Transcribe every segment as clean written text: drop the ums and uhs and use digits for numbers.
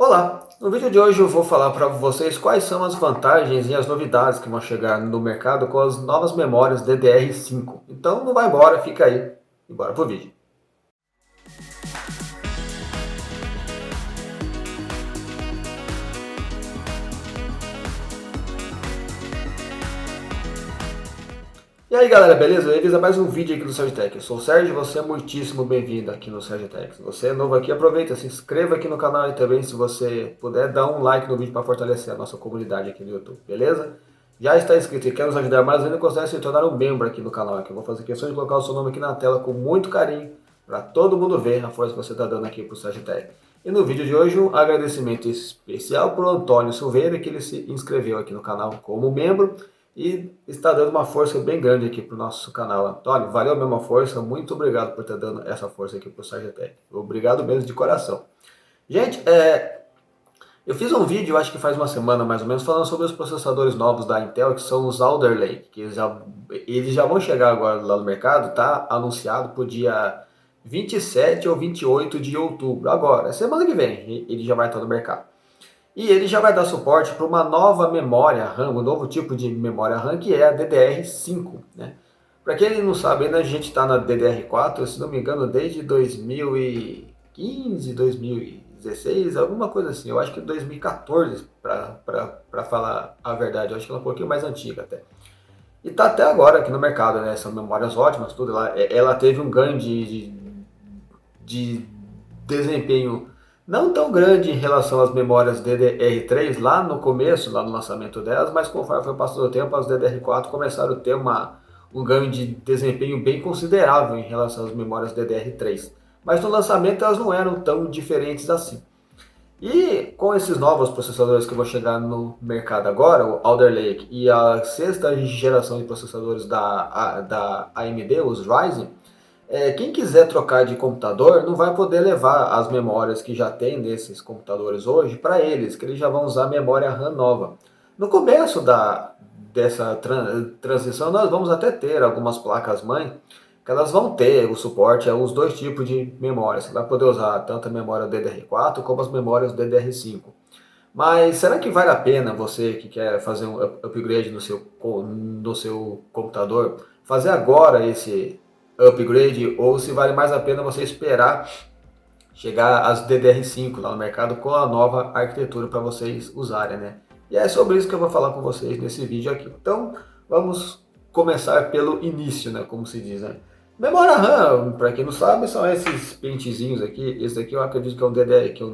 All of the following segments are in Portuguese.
Olá! No vídeo de hoje eu vou falar para vocês quais são as vantagens e as novidades que vão chegar no mercado com as novas memórias DDR5. Então não vai embora, fica aí e bora pro vídeo. E aí galera, beleza? Bem-vindos a mais um vídeo aqui do Sergitech. Eu sou o Sérgio e você é muitíssimo bem-vindo aqui no Sergitech. Se você é novo aqui, aproveita, se inscreva aqui no canal e também, se você puder, dá um like no vídeo para fortalecer a nossa comunidade aqui no YouTube, beleza? Já está inscrito e quer nos ajudar mais ainda, considere se tornar um membro aqui no canal. Eu vou fazer questão de colocar o seu nome aqui na tela com muito carinho para todo mundo ver a força que você está dando aqui para o Sergitech. E no vídeo de hoje, um agradecimento especial para o Antônio Silveira, que ele se inscreveu aqui no canal como membro e está dando uma força bem grande aqui para o nosso canal. Antônio, valeu a mesma força, muito obrigado por estar dando essa força aqui para o Sergitech. Obrigado mesmo de coração. Gente, eu fiz um vídeo, acho que faz uma semana mais ou menos, falando sobre os processadores novos da Intel, que são os Alder Lake, que eles já vão chegar agora lá no mercado, tá anunciado para o dia 27 ou 28 de outubro, agora, semana que vem, ele já vai estar no mercado. E ele já vai dar suporte para uma nova memória RAM, um novo tipo de memória RAM, que é a DDR5, né? Para quem não sabe, ainda a gente está na DDR4, se não me engano, desde 2015, 2016, alguma coisa assim. Eu acho que 2014, para falar a verdade, eu acho que ela é um pouquinho mais antiga até. E está até agora aqui no mercado, né? São memórias ótimas, tudo. Ela teve um ganho de desempenho não tão grande em relação às memórias DDR3 lá no começo, lá no lançamento delas, mas conforme foi passando o tempo, as DDR4 começaram a ter um ganho de desempenho bem considerável em relação às memórias DDR3. Mas no lançamento elas não eram tão diferentes assim. E com esses novos processadores que vão chegar no mercado agora, o Alder Lake e a sexta geração de processadores da AMD, os Ryzen, quem quiser trocar de computador não vai poder levar as memórias que já tem nesses computadores hoje para eles, que eles já vão usar memória RAM nova. No começo dessa transição nós vamos até ter algumas placas-mãe que elas vão ter o suporte aos dois tipos de memória. Você vai poder usar tanto a memória DDR4 como as memórias DDR5. Mas será que vale a pena você que quer fazer um upgrade no seu computador, fazer agora esse upgrade, ou se vale mais a pena você esperar chegar as DDR5 lá no mercado com a nova arquitetura para vocês usarem, né? E é sobre isso que eu vou falar com vocês nesse vídeo aqui. Então, vamos começar pelo início, né? Como se diz, né? Memória RAM, para quem não sabe, são esses pentezinhos aqui. Esse daqui eu acredito que é um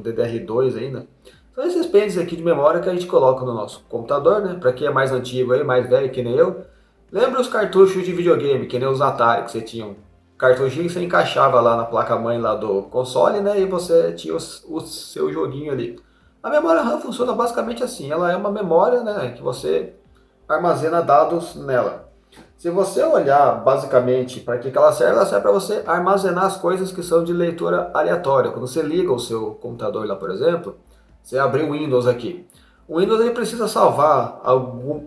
DDR2 ainda. São esses pentes aqui de memória que a gente coloca no nosso computador, né? Para quem é mais antigo aí, mais velho que nem eu, lembra os cartuchos de videogame, que nem os Atari, que você tinha um cartuchinho que você encaixava lá na placa-mãe lá do console, né? E você tinha o seu joguinho ali. A memória RAM funciona basicamente assim, ela é uma memória, né, que você armazena dados nela. Se você olhar basicamente para que ela serve para você armazenar as coisas que são de leitura aleatória. Quando você liga o seu computador lá, por exemplo, você abre o Windows aqui. O Windows ele precisa salvar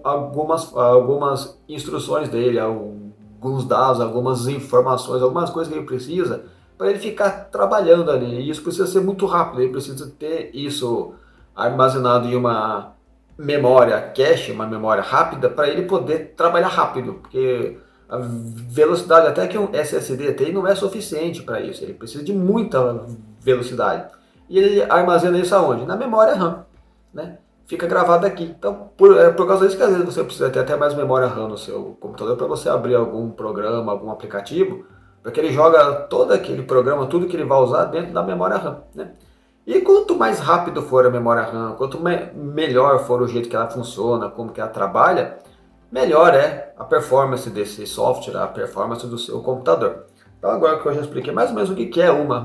algumas instruções dele, alguns dados, algumas informações, algumas coisas que ele precisa para ele ficar trabalhando ali. E isso precisa ser muito rápido, ele precisa ter isso armazenado em uma memória cache, uma memória rápida, para ele poder trabalhar rápido, porque a velocidade até que um SSD tem não é suficiente para isso, ele precisa de muita velocidade. E ele armazena isso aonde? Na memória RAM, né? Fica gravado aqui. Então, por causa disso que às vezes você precisa ter até mais memória RAM no seu computador para você abrir algum programa, algum aplicativo, porque ele joga todo aquele programa, tudo que ele vai usar dentro da memória RAM, né? E quanto mais rápido for a memória RAM, quanto melhor for o jeito que ela funciona, como que ela trabalha, melhor é a performance desse software, a performance do seu computador. Então agora que eu já expliquei mais ou menos o que é uma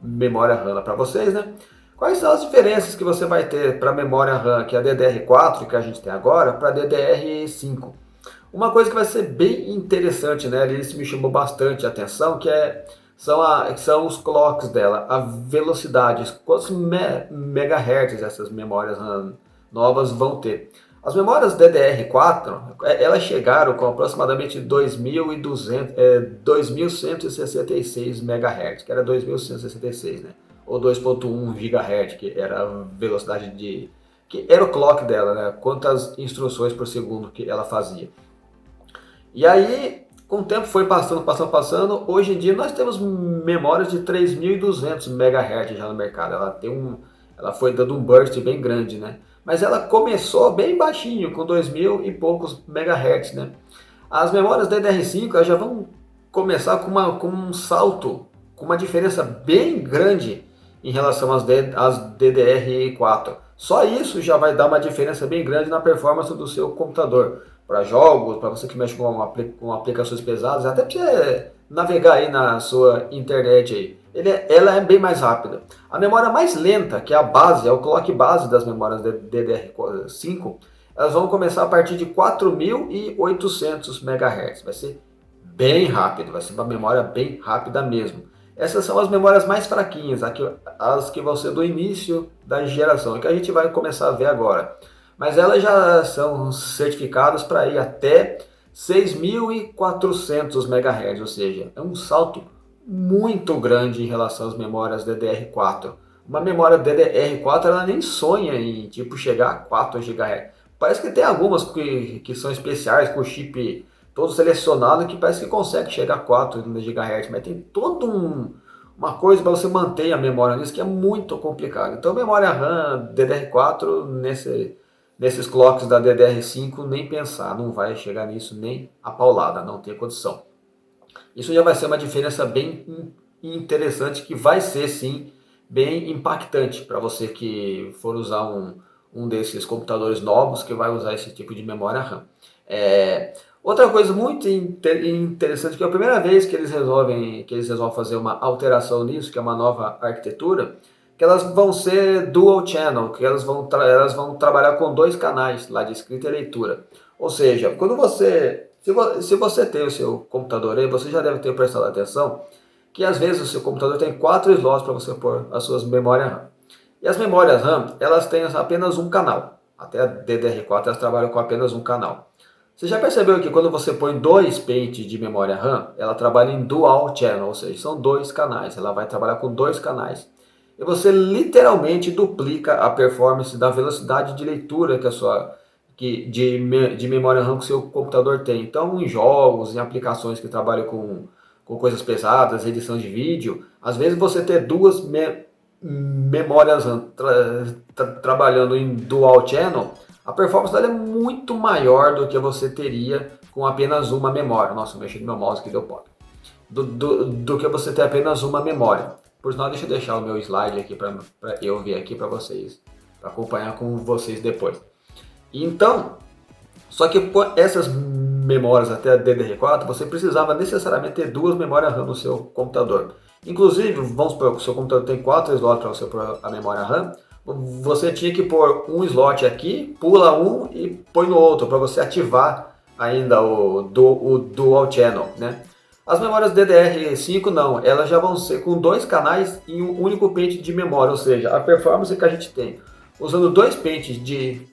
memória RAM para vocês, né? Quais são as diferenças que você vai ter para a memória RAM, que é a DDR4 que a gente tem agora, para a DDR5? Uma coisa que vai ser bem interessante, né? Isso me chamou bastante a atenção, são os clocks dela, a velocidade, quantos megahertz essas memórias RAM novas vão ter. As memórias DDR4, elas chegaram com aproximadamente 2.166 MHz, que era 2.166, né? ou 2.1 GHz, que era a velocidade que era o clock dela, né? Quantas instruções por segundo que ela fazia. E aí, com o tempo foi passando. Hoje em dia nós temos memórias de 3.200 MHz já no mercado. Ela foi dando um burst bem grande, né? Mas ela começou bem baixinho, com 2.000 e poucos MHz, né? As memórias DDR5 elas já vão começar com um salto, com uma diferença bem grande em relação às DDR4. Só isso já vai dar uma diferença bem grande na performance do seu computador. Para jogos, para você que mexe com aplicações pesadas, até para você navegar aí na sua internet aí. Ela é bem mais rápida. A memória mais lenta, que é a base, é o clock base das memórias DDR5, elas vão começar a partir de 4.800 MHz. Vai ser bem rápido, vai ser uma memória bem rápida mesmo. Essas são as memórias mais fraquinhas, as que vão ser do início da geração, que a gente vai começar a ver agora. Mas elas já são certificadas para ir até 6.400 MHz, ou seja, é um salto muito grande em relação às memórias DDR4. Uma memória DDR4 ela nem sonha em chegar a 4 GHz. Parece que tem algumas que são especiais, com chip todo selecionado, que parece que consegue chegar a 4 GHz, mas tem uma coisa para você manter a memória nisso que é muito complicado. Então, memória RAM DDR4 nesses clocks da DDR5, nem pensar, não vai chegar nisso nem a paulada, não tem condição. Isso já vai ser uma diferença bem interessante, que vai ser sim bem impactante para você que for usar um desses computadores novos que vai usar esse tipo de memória RAM. Outra coisa muito interessante, que é a primeira vez que eles resolvem fazer uma alteração nisso, que é uma nova arquitetura, que elas vão ser dual channel, que elas vão trabalhar com 2 canais lá de escrita e leitura. Ou seja, quando se você tem o seu computador aí, você já deve ter prestado atenção que às vezes o seu computador tem 4 slots para você pôr as suas memórias RAM. E as memórias RAM, elas têm apenas um canal. Até a DDR4 elas trabalham com apenas um canal. Você já percebeu que quando você põe 2 pentes de memória RAM, ela trabalha em dual channel, ou seja, são 2 canais. Ela vai trabalhar com 2 canais. E você literalmente duplica a performance da velocidade de leitura de memória RAM que o seu computador tem. Então, em jogos, em aplicações que trabalham com coisas pesadas, edição de vídeo, às vezes você ter 2 memórias RAM trabalhando em dual channel, a performance dela é muito maior do que você teria com apenas uma memória. Nossa, eu mexi no meu mouse que deu pau. Do que você ter apenas uma memória. Por sinal, deixa eu deixar o meu slide aqui para eu ver aqui para vocês, para acompanhar com vocês depois. Então, só que essas memórias até a DDR4, você precisava necessariamente ter 2 memórias RAM no seu computador. Inclusive, vamos supor que o seu computador tem 4 slots para você pôr a memória RAM, você tinha que pôr um slot aqui, pula um e põe no outro, para você ativar ainda o Dual Channel, né? As memórias DDR5 não, elas já vão ser com 2 canais e um único pente de memória, ou seja, a performance que a gente tem usando 2 pentes de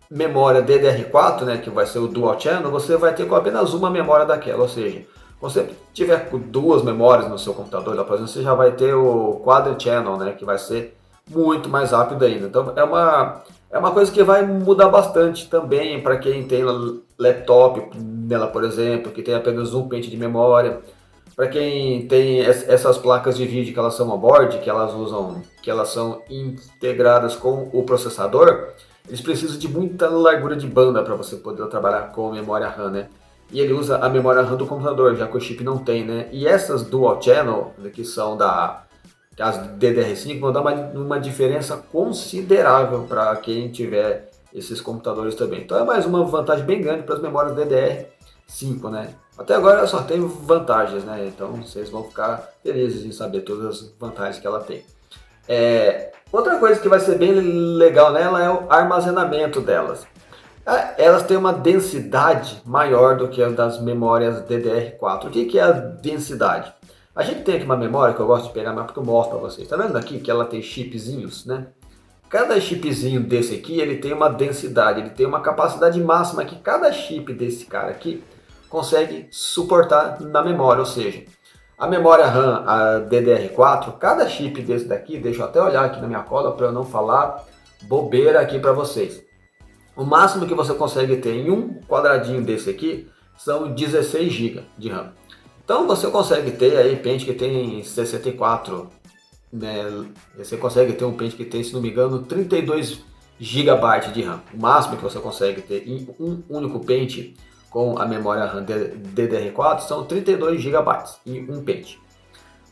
memória DDR4, né, que vai ser o Dual Channel, você vai ter com apenas uma memória daquela, ou seja, se você tiver com 2 memórias no seu computador, por exemplo, você já vai ter o Quad Channel, né, que vai ser muito mais rápido ainda. Então é uma coisa que vai mudar bastante também para quem tem laptop nela, por exemplo, que tem apenas um pente de memória. Para quem tem essas placas de vídeo que elas são on-board, que elas são integradas com o processador, eles precisam de muita largura de banda para você poder trabalhar com memória RAM, né? E ele usa a memória RAM do computador, já que o chip não tem, né? E essas Dual Channel, que são as DDR5, vão dar uma diferença considerável para quem tiver esses computadores também. Então é mais uma vantagem bem grande para as memórias DDR5, né? Até agora ela só tem vantagens, né? Então vocês vão ficar felizes em saber todas as vantagens que ela tem. Outra coisa que vai ser bem legal nela é o armazenamento delas. Elas têm uma densidade maior do que a das memórias DDR4. O que é a densidade? A gente tem aqui uma memória que eu gosto de pegar, mas porque eu mostro para vocês. Tá vendo aqui que ela tem chipzinhos, né? Cada chipzinho desse aqui, ele tem uma densidade, ele tem uma capacidade máxima que cada chip desse cara aqui consegue suportar na memória. Ou seja, A memória RAM, a DDR4, cada chip desse daqui, deixa eu até olhar aqui na minha cola para eu não falar bobeira aqui para vocês. O máximo que você consegue ter em um quadradinho desse aqui são 16 GB de RAM. Então você consegue ter aí pente que tem 64, né? Você consegue ter um pente que tem, se não me engano, 32 GB de RAM. O máximo que você consegue ter em um único pente com a memória RAM DDR4 são 32 GB em um pente.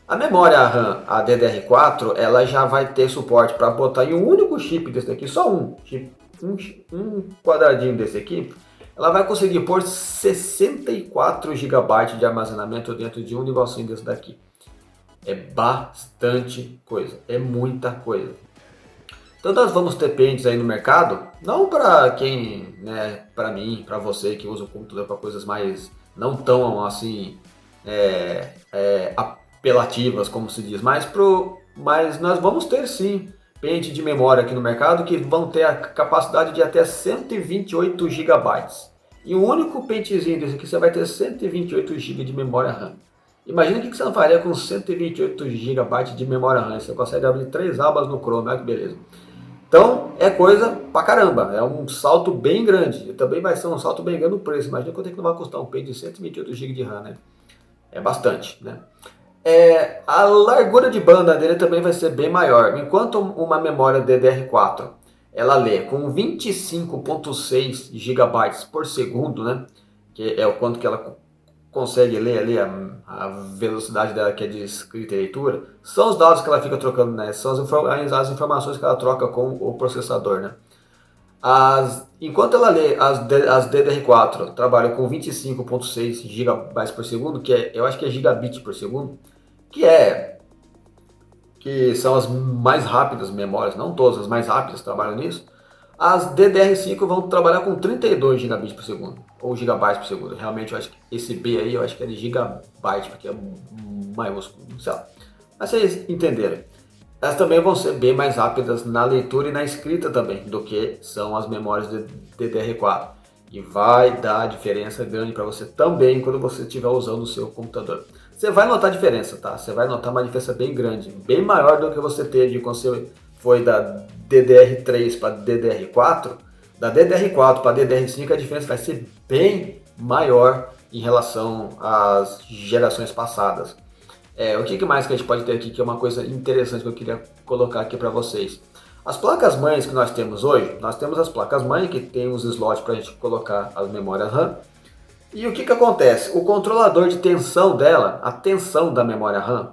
A memória RAM, a DDR4, ela já vai ter suporte para botar em um único chip desse daqui, só um chip, um quadradinho desse aqui, ela vai conseguir pôr 64 GB de armazenamento dentro de um negocinho desse daqui. É bastante coisa, é muita coisa. Então nós vamos ter pentes aí no mercado, não para quem, né, para mim, para você que usa o computador para coisas mais não tão assim apelativas, como se diz, mas nós vamos ter sim pente de memória aqui no mercado que vão ter a capacidade de até 128 GB. E um único pentezinho desse aqui você vai ter 128 GB de memória RAM. Imagina o que você não faria com 128 GB de memória RAM. Você consegue abrir 3 abas no Chrome, olha que beleza. Então é coisa pra caramba, é um salto bem grande. E também vai ser um salto bem grande no preço. Imagina quanto é que não vai custar um pente de 128 GB de RAM, né? É bastante, né? A largura de banda dele também vai ser bem maior. Enquanto uma memória DDR4 ela lê com 25.6 GB por segundo, né? Que é o quanto que ela consegue ler ali, a velocidade dela que é de escrita e leitura, são os dados que ela fica trocando, né? São as informações que ela troca com o processador, né? Enquanto ela lê as DDR4 trabalham com 25.6 GB por segundo, eu acho que é gigabit por segundo, que são as mais rápidas memórias, não todas as mais rápidas trabalham nisso. As DDR5 vão trabalhar com 32 gigabits por segundo, ou gigabytes por segundo. Realmente eu acho que esse B aí, eu acho que é de gigabyte, porque é maiúsculo, sei lá. Mas vocês entenderam. Elas também vão ser bem mais rápidas na leitura e na escrita também, do que são as memórias de DDR4. E vai dar diferença grande para você também quando você estiver usando o seu computador. Você vai notar a diferença, tá? Você vai notar uma diferença bem grande, bem maior do que você teve quando você foi da DDR3 para DDR4. Da DDR4 para DDR5 a diferença vai ser bem maior em relação às gerações passadas. O que mais que a gente pode ter aqui que é uma coisa interessante que eu queria colocar aqui para vocês. As placas-mães que nós temos hoje, nós temos as placas-mães que tem os slots para a gente colocar as memórias RAM. E o que acontece? O controlador de tensão dela, a tensão da memória RAM,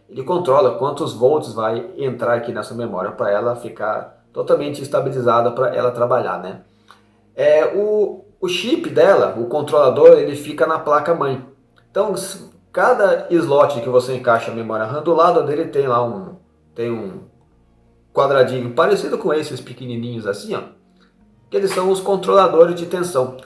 ele controla quantos volts vai entrar aqui nessa memória para ela ficar totalmente estabilizada para ela trabalhar, né? O chip dela, o controlador, ele fica na placa-mãe. Então, cada slot que você encaixa a memória RAM, do lado dele tem lá um quadradinho parecido com esses pequenininhos assim, ó, que eles são os controladores de tensão.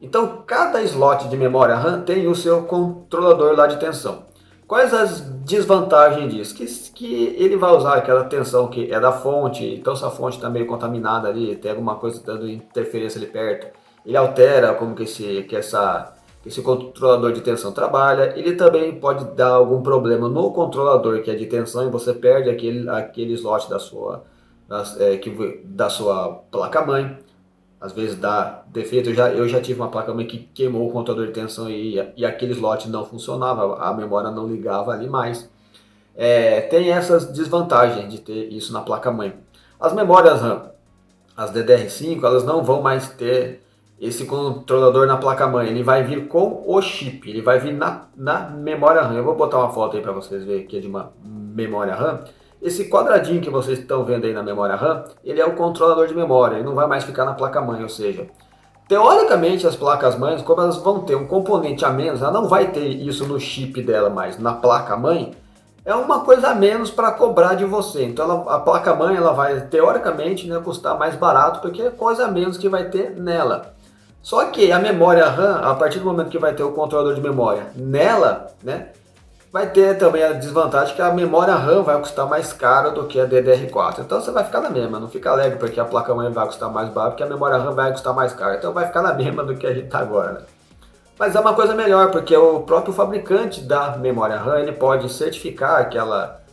Então, cada slot de memória RAM tem o seu controlador lá de tensão. Quais as desvantagens disso? Que ele vai usar aquela tensão que é da fonte, então se a fonte está meio contaminada ali, tem alguma coisa dando interferência ali perto, ele altera como que esse controlador de tensão trabalha. Ele também pode dar algum problema no controlador que é de tensão e você perde aquele slot da sua placa-mãe. Às vezes dá defeito. Eu já tive uma placa-mãe que queimou o controlador de tensão e aquele slot não funcionava, a memória não ligava ali mais. Tem essas desvantagens de ter isso na placa-mãe. As memórias RAM, as DDR5, elas não vão mais ter esse controlador na placa-mãe. Ele vai vir com o chip, ele vai vir na memória RAM. Eu vou botar uma foto aí para vocês verem que é de uma memória RAM. Esse quadradinho que vocês estão vendo aí na memória RAM, ele é o controlador de memória, ele não vai mais ficar na placa-mãe, ou seja, teoricamente as placas-mães, como elas vão ter um componente a menos, ela não vai ter isso no chip dela mais, na placa-mãe, é uma coisa a menos para cobrar de você. Então a placa-mãe ela vai, teoricamente, né, custar mais barato, porque é coisa a menos que vai ter nela. Só que a memória RAM, a partir do momento que vai ter o controlador de memória nela, né, vai ter também a desvantagem que a memória RAM vai custar mais cara do que a DDR4. Então você vai ficar na mesma, não fica alegre porque a placa-mãe vai custar mais barato, porque a memória RAM vai custar mais cara. Então vai ficar na mesma do que a gente está agora, né? Mas é uma coisa melhor, porque o próprio fabricante da memória RAM, ele pode certificar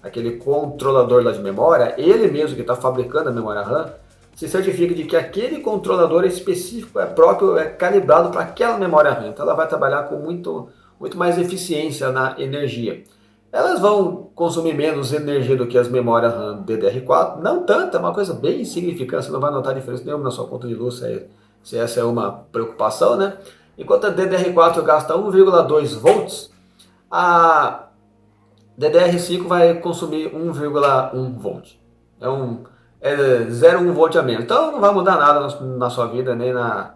aquele controlador lá de memória, ele mesmo que está fabricando a memória RAM, se certifica de que aquele controlador específico é calibrado para aquela memória RAM. Então ela vai trabalhar com muito mais eficiência na energia. Elas vão consumir menos energia do que as memórias RAM DDR4, não tanto, é uma coisa bem insignificante, você não vai notar diferença nenhuma na sua conta de luz, se essa é uma preocupação, né? Enquanto a DDR4 gasta 1,2 volts, a DDR5 vai consumir 1,1 volt. É 0,1 volt a menos. Então não vai mudar nada na sua vida, nem na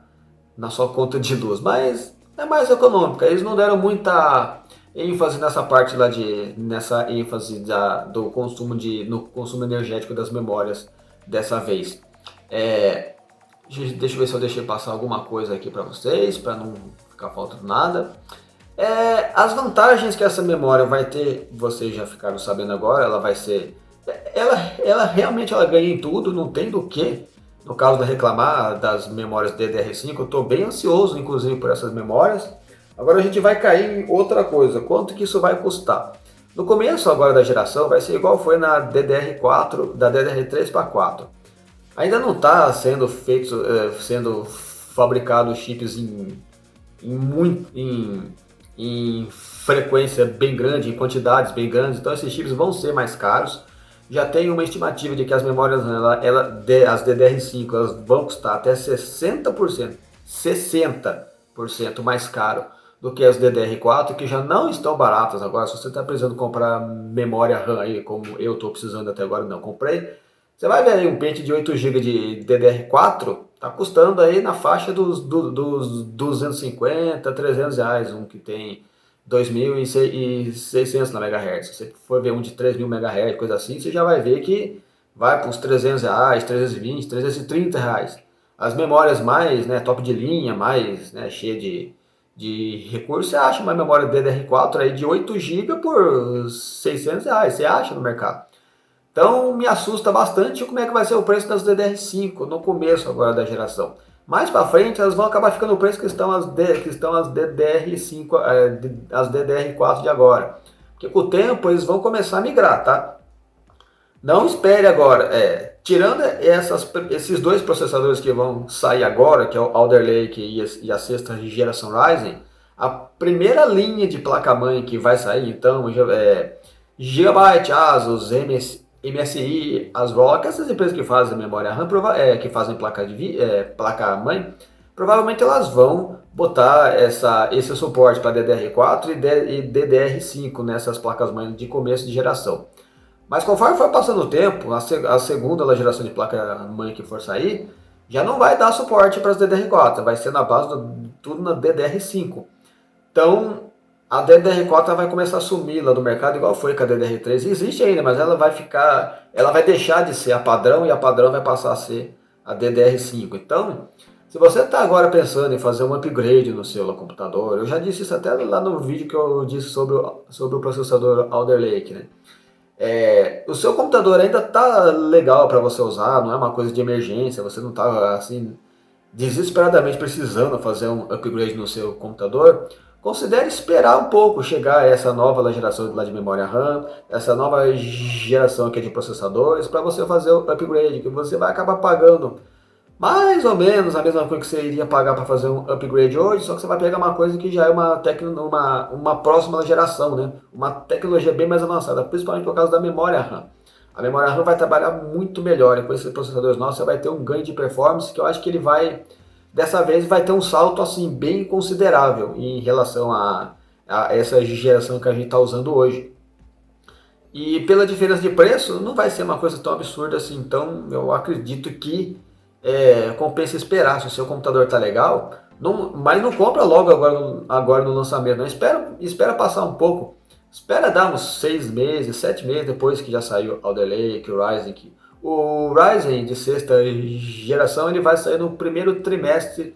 sua conta de luz. Mas é mais econômica. Eles não deram muita ênfase nessa parte lá nessa ênfase do consumo no consumo energético das memórias dessa vez. Deixa eu ver se eu deixei passar alguma coisa aqui para vocês, para não ficar faltando nada. As vantagens que essa memória vai ter, vocês já ficaram sabendo agora, ela vai ser... Ela realmente ganha em tudo, não tem do que. No caso de reclamar das memórias DDR5, eu estou bem ansioso, inclusive, por essas memórias. Agora a gente vai cair em outra coisa, quanto que isso vai custar? No começo agora da geração vai ser igual foi na DDR4, da DDR3 para 4. Ainda não está sendo fabricado chips em frequência bem grande, em quantidades bem grandes, então esses chips vão ser mais caros. Já tem uma estimativa de que as memórias, as DDR5, elas vão custar até 60% mais caro do que as DDR4, que já não estão baratas agora. Se você está precisando comprar memória RAM aí, como eu estou precisando até agora, não comprei, você vai ver aí um pente de 8 GB de DDR4, tá custando aí na faixa dos 250, 300 reais, um que tem 2.600 na MHz. Se você for ver um de 3.000 MHz, coisa assim, você já vai ver que vai para uns 300 reais, 320, 330 reais. As memórias mais, né, top de linha, mais, né, cheia de recursos, você acha uma memória DDR4 aí de 8 GB por 600 reais, você acha no mercado. Então me assusta bastante como é que vai ser o preço das DDR5 no começo agora da geração. Mais para frente elas vão acabar ficando o preço que estão as DDR5, as DDR4 de agora. Porque com o tempo eles vão começar a migrar, tá? Não espere agora. Tirando esses dois processadores que vão sair agora, que é o Alder Lake e a sexta geração Ryzen, a primeira linha de placa-mãe que vai sair, então, Gigabyte, Asus, MSI, as ROG, essas empresas que fazem memória RAM, que fazem placa-mãe, provavelmente elas vão botar esse suporte para DDR4 e DDR5 nessas placas-mãe de começo de geração. Mas conforme for passando o tempo, a segunda geração de placa-mãe que for sair, já não vai dar suporte para as DDR4, vai ser na base tudo na DDR5. Então, a DDR4 vai começar a sumir lá do mercado, igual foi com a DDR3. Existe ainda, mas ela vai deixar de ser a padrão e a padrão vai passar a ser a DDR5. Então, se você está agora pensando em fazer um upgrade no seu computador, eu já disse isso até lá no vídeo que eu disse sobre o processador Alder Lake, né? O seu computador ainda está legal para você usar, não é uma coisa de emergência, você não está assim desesperadamente precisando fazer um upgrade no seu computador. Considere esperar um pouco chegar essa nova geração de memória RAM, essa nova geração aqui de processadores, para você fazer o upgrade, que você vai acabar pagando mais ou menos a mesma coisa que você iria pagar para fazer um upgrade hoje, só que você vai pegar uma coisa que já é uma próxima geração, né? Uma tecnologia bem mais avançada, principalmente por causa da memória RAM. A memória RAM vai trabalhar muito melhor, e com esses processadores nossos você vai ter um ganho de performance que eu acho que ele dessa vez vai ter um salto assim bem considerável em relação a essa geração que a gente está usando hoje. E pela diferença de preço, não vai ser uma coisa tão absurda assim, então eu acredito que compensa esperar. Se o seu computador está legal, mas não compra logo agora no lançamento, não. Espera passar um pouco, espera dar uns 6 meses, 7 meses depois que já saiu o Alder Lake, o Ryzen. O Ryzen de sexta geração ele vai sair no primeiro trimestre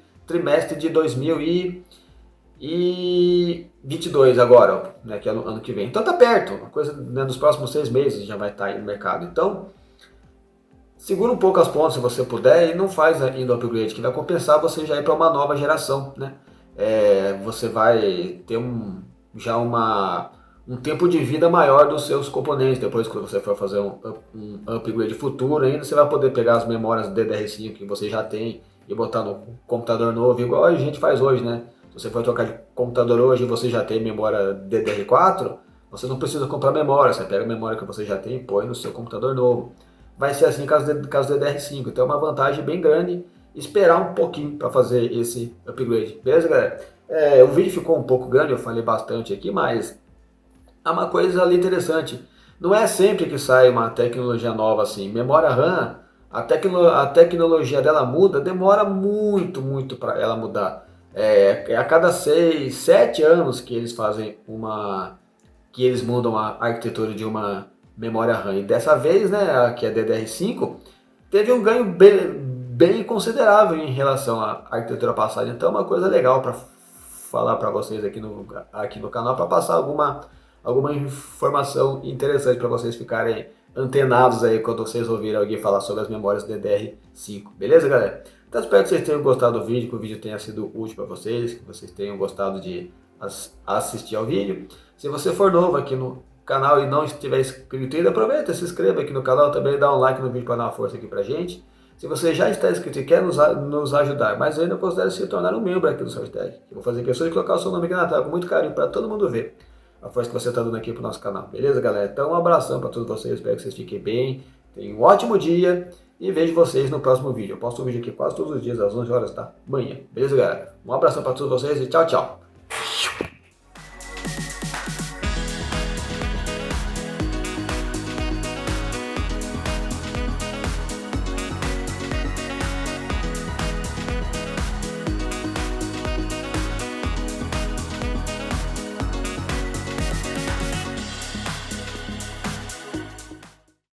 de 2022 agora, né, que é no ano que vem. Então tá perto, uma coisa, né, nos próximos 6 meses já vai estar aí no mercado. Então segura um pouco as pontas se você puder e não faz ainda o upgrade, que vai compensar você já ir para uma nova geração, né? você vai ter já um tempo de vida maior dos seus componentes. Depois que você for fazer um upgrade futuro ainda, você vai poder pegar as memórias DDR5 que você já tem e botar no computador novo, igual a gente faz hoje, né? Se você for trocar de computador hoje e você já tem memória DDR4, você não precisa comprar memória, você pega a memória que você já tem e põe no seu computador novo. Vai ser assim com as DDR5, então é uma vantagem bem grande esperar um pouquinho para fazer esse upgrade. Beleza, galera? O vídeo ficou um pouco grande, eu falei bastante aqui, mas é uma coisa ali interessante. Não é sempre que sai uma tecnologia nova assim. Memória RAM, a tecnologia dela muda, demora muito para ela mudar. É a cada 6, 7 anos que eles fazem que eles mudam a arquitetura de uma memória RAM. E dessa vez, né, que é DDR5, teve um ganho bem considerável em relação à arquitetura passada. Então é uma coisa legal para falar para vocês aqui no canal, para passar alguma informação interessante para vocês ficarem antenados aí quando vocês ouvirem alguém falar sobre as memórias DDR5. Beleza, galera? Então espero que vocês tenham gostado do vídeo, que o vídeo tenha sido útil para vocês, que vocês tenham gostado de assistir ao vídeo. Se você for novo aqui no canal e não estiver inscrito ainda, aproveita, se inscreva aqui no canal, também dá um like no vídeo para dar uma força aqui pra gente. Se você já está inscrito e quer nos ajudar, mas ainda considere se tornar um membro aqui do SourceTech. Eu vou fazer questão de colocar o seu nome aqui na tela com muito carinho para todo mundo ver a força que você está dando aqui pro nosso canal. Beleza, galera? Então um abração para todos vocês, espero que vocês fiquem bem, tenham um ótimo dia e vejo vocês no próximo vídeo. Eu posto um vídeo aqui quase todos os dias às 11 horas da manhã. Beleza, galera? Um abração para todos vocês e tchau, tchau!